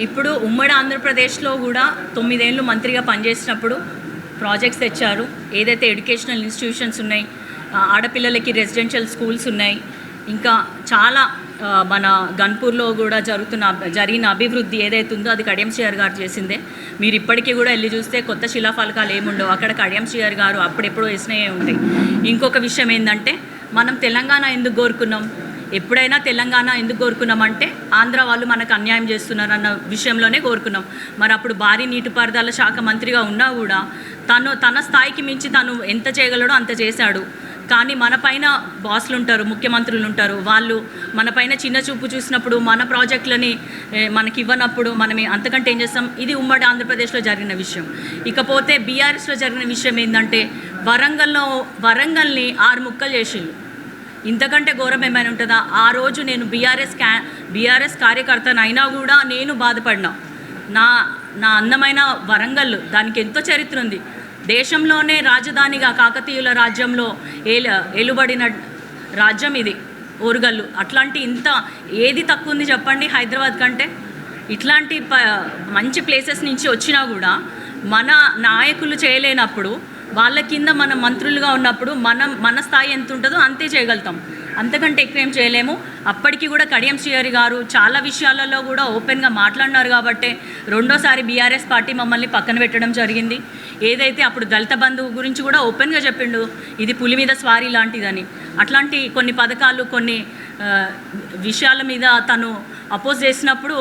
ఇప్పుడు ఉమ్మడి ఆంధ్రప్రదేశ్లో కూడా 9 ఏళ్ళు మంత్రిగా పనిచేసినప్పుడు ప్రాజెక్ట్స్ తెచ్చారు. ఏదైతే ఎడ్యుకేషనల్ ఇన్స్టిట్యూషన్స్ ఉన్నాయి, ఆడపిల్లలకి రెసిడెన్షియల్ స్కూల్స్ ఉన్నాయి, ఇంకా చాలా మన గన్పూర్లో కూడా జరిగిన అభివృద్ధి ఏదైతే ఉందో అది కడియం శ్రీహరి గారు చేసిందే. మీరు ఇప్పటికీ కూడా వెళ్ళి చూస్తే కొత్త శిలాఫలకాలు ఏముండవు, అక్కడ కడియం శ్రీహరి గారు అప్పుడెప్పుడో వేసినవే ఉంటాయి. ఇంకొక విషయం ఏంటంటే, మనం తెలంగాణ ఎందుకు కోరుకున్నాం, ఎప్పుడైనా తెలంగాణ ఎందుకు కోరుకున్నామంటే ఆంధ్ర వాళ్ళు మనకు అన్యాయం చేస్తున్నారన్న విషయంలోనే కోరుకున్నాం. మరి అప్పుడు భారీ నీటిపారుదల శాఖ మంత్రిగా ఉన్నా కూడా తన స్థాయికి మించి తను ఎంత చేయగలడో అంత చేశాడు. కానీ మన పైన బాసులు ఉంటారు, ముఖ్యమంత్రులు ఉంటారు, వాళ్ళు మన పైన చిన్న చూపు చూసినప్పుడు మన ప్రాజెక్టులని మనకి ఇవ్వనప్పుడు మనం అంతకంటే ఏం చేస్తాం. ఇది ఉమ్మడి ఆంధ్రప్రదేశ్లో జరిగిన విషయం. ఇకపోతే బీఆర్ఎస్లో జరిగిన విషయం ఏంటంటే, వరంగల్ని 6 ముక్కలు చేసిండు. ఇంతకంటే ఘోరం ఏమైనా ఉంటుందా? ఆ రోజు నేను బీఆర్ఎస్ కార్యకర్తను అయినా కూడా నేను బాధపడినా. నా అందమైన వరంగల్, దానికి ఎంతో చరిత్ర ఉంది. దేశంలోనే రాజధానిగా కాకతీయుల రాజ్యంలో ఏలుబడిన రాజ్యం ఇది ఓరుగల్లు. అట్లాంటి ఏది తక్కువ ఉంది చెప్పండి హైదరాబాద్ కంటే? ఇట్లాంటి మంచి ప్లేసెస్ నుంచి వచ్చినా కూడా మన నాయకులు చేయలేనప్పుడు, వాళ్ళ కింద మనం మంత్రులుగా ఉన్నప్పుడు మన స్థాయి ఎంత ఉంటుందో అంతే చేయగలుగుతాం, అంతకంటే ఎక్కువ ఏం చేయలేము. అప్పటికి కూడా కడియం శ్రీహరి గారు చాలా విషయాలలో కూడా ఓపెన్గా మాట్లాడినారు కాబట్టి రెండోసారి బీఆర్ఎస్ పార్టీ మమ్మల్ని పక్కన పెట్టడం జరిగింది. ఏదైతే అప్పుడు దళిత బంధువు గురించి కూడా ఓపెన్గా చెప్పిండు, ఇది పులి మీద స్వారీ లాంటిదని. అట్లాంటి కొన్ని పథకాలు, కొన్ని విషయాల మీద తను అపోజ్ చేసినప్పుడు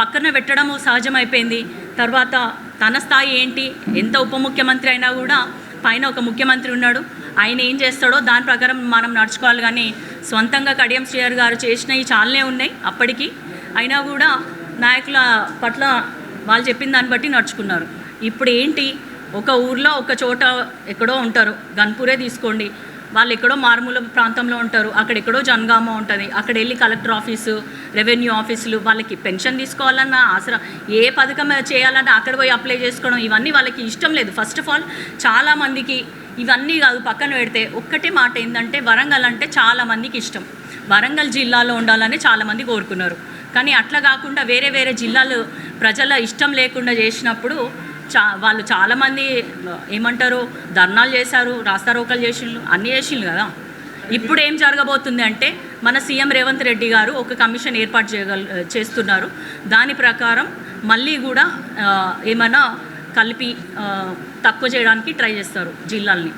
పక్కన పెట్టడము సహజమైపోయింది. తర్వాత తన స్థాయి ఏంటి, ఎంత ఉప ముఖ్యమంత్రి అయినా కూడా పైన ఒక ముఖ్యమంత్రి ఉన్నాడు, ఆయన ఏం చేస్తాడో దాని ప్రకారం మనం నడుచుకోవాలి. కానీ సొంతంగా కడియం శ్రీహరి గారు చేసినవి చాలానే ఉన్నాయి అప్పటికి. అయినా కూడా నాయకుల పట్ల వాళ్ళు చెప్పిన దాన్ని బట్టి నడుచుకున్నారు. ఇప్పుడు ఏంటి, ఒక ఊర్లో ఒక చోట ఎక్కడో ఉంటారు, గన్పూరే తీసుకోండి, వాళ్ళు ఎక్కడో మారుమూల ప్రాంతంలో ఉంటారు, అక్కడెక్కడో జనగామ ఉంటుంది, అక్కడ వెళ్ళి కలెక్టర్ ఆఫీసు, రెవెన్యూ ఆఫీసులు, వాళ్ళకి పెన్షన్ తీసుకోవాలన్నా, ఆసరా ఏ పథకం చేయాలన్నా అక్కడ పోయి అప్లై చేసుకోవడం, ఇవన్నీ వాళ్ళకి ఇష్టం లేదు. ఫస్ట్ ఆఫ్ ఆల్ చాలామందికి ఇవన్నీ కాదు, పక్కన పెడితే ఒక్కటే మాట ఏంటంటే, వరంగల్ అంటే చాలామందికి ఇష్టం. వరంగల్ జిల్లాలో ఉండాలని చాలామంది కోరుకున్నారు. కానీ అట్లా కాకుండా వేరే వేరే జిల్లాలు ప్రజల ఇష్టం లేకుండా చేసినప్పుడు వాళ్ళు చాలామంది ఏమంటారు, ధర్నాలు చేశారు, రాస్తారోకలు చేసిండ్రు, అన్నీ చేసిండ్రు కదా. ఇప్పుడు ఏం జరగబోతుంది అంటే, మన సీఎం రేవంత్ రెడ్డి గారు ఒక కమిషన్ ఏర్పాటు చేస్తున్నారు. దాని ప్రకారం మళ్ళీ కూడా ఏమైనా కలిపి తక్కువ చేయడానికి ట్రై చేస్తారు జిల్లాల్ని.